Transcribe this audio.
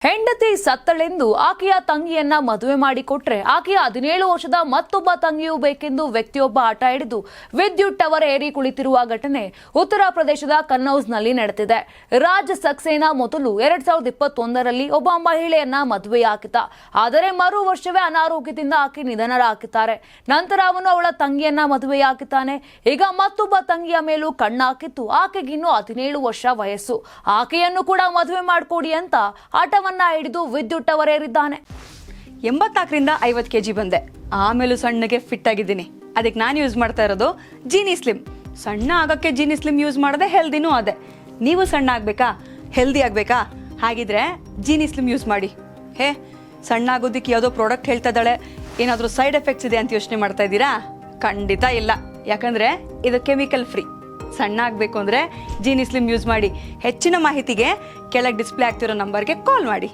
ಹೆಂಡತಿ ಸತ್ತಳೆಂದು ಆಕೆಯ ತಂಗಿಯನ್ನ ಮದುವೆ ಮಾಡಿಕೊಟ್ರೆ ಆಕೆಯ 17 ವರ್ಷದ ಮತ್ತೊಬ್ಬ ತಂಗಿಯೂ ಬೇಕೆಂದು ವ್ಯಕ್ತಿಯೊಬ್ಬ ಹಠ ಹಿಡಿದು ವಿದ್ಯುತ್ ಟವರ್ ಏರಿ ಕುಳಿತಿರುವ ಘಟನೆ ಉತ್ತರ ಪ್ರದೇಶದ ಕನ್ನೌಜ್ನಲ್ಲಿ ನಡೆದಿದೆ. ರಾಜ್ ಸಕ್ಸೇನಾ ಮೊದಲು 2021ರಲ್ಲಿ ಒಬ್ಬ ಮಹಿಳೆಯನ್ನ ಮದುವೆಯಾಗಿದ್ದ. ಆದರೆ ಮರು ವರ್ಷವೇ ಅನಾರೋಗ್ಯದಿಂದ ಆಕೆ ನಿಧನರಾಗಿದ್ದಾರೆ. ನಂತರ ಅವನು ಅವಳ ತಂಗಿಯನ್ನ ಮದುವೆಯಾಗಿದ್ದಾನೆ. ಈಗ ಮತ್ತೊಬ್ಬ ತಂಗಿಯ ಮೇಲೂ ಕಣ್ಣಾಕಿತ್ತು. ಆಕೆಗಿನ್ನು 17 ವರ್ಷ ವಯಸ್ಸು. ಆಕೆಯನ್ನು ಕೂಡ ಮದುವೆ ಮಾಡಿಕೊಡಿ ಅಂತ ಹಠ ಹಿಡಿದು ವಿದ್ಯುತ್ ಟವರ್ ಏರಿದ್ದಾನೆ. 84ರಿಂದ 50 kg ಬಂದೆ. ಆಮೇಲೂ ಸಣ್ಣಗೆ ಫಿಟ್ ಆಗಿದ್ದೀನಿ. ಅದಕ್ಕೆ ನಾನು ಯೂಸ್ ಮಾಡ್ತಾ ಇರೋದು ಜೀನಿ ಸ್ಲಿಮ್. ಸಣ್ಣ ಆಗಕ್ಕೆ ಜೀನಿ ಸ್ಲಿಮ್ ಯೂಸ್ ಮಾಡದೆ ಹೆಲ್ದಿನೂ ಅದೇ. ನೀವು ಸಣ್ಣ ಆಗಬೇಕಾ, ಹೆಲ್ದಿ ಆಗಬೇಕಾ? ಹಾಗಿದ್ರೆ ಜೀನಿ ಸ್ಲಿಮ್ ಯೂಸ್ ಮಾಡಿ. ಸಣ್ಣ ಆಗೋದಕ್ಕೆ ಯಾವುದೋ ಪ್ರಾಡಕ್ಟ್ ಹೇಳ್ತಾ ಇದ್ದಾಳೆ, ಏನಾದರೂ ಸೈಡ್ ಎಫೆಕ್ಟ್ಸ್ ಇದೆ ಅಂತ ಯೋಚನೆ ಮಾಡ್ತಾ ಇದ್ದೀರಾ? ಖಂಡಿತ ಇಲ್ಲ. ಯಾಕಂದರೆ ಇದು ಕೆಮಿಕಲ್ ಫ್ರೀ. ಸಣ್ಣ ಆಗಬೇಕು ಅಂದರೆ ಜೀನಿ ಸ್ಲಿಮ್ ಯೂಸ್ ಮಾಡಿ. ಹೆಚ್ಚಿನ ಮಾಹಿತಿಗೆ ಕೆಳಗೆ ಡಿಸ್ಪ್ಲೇ ಆಗ್ತಿರೋ ನಂಬರ್ಗೆ ಕಾಲ್ ಮಾಡಿ.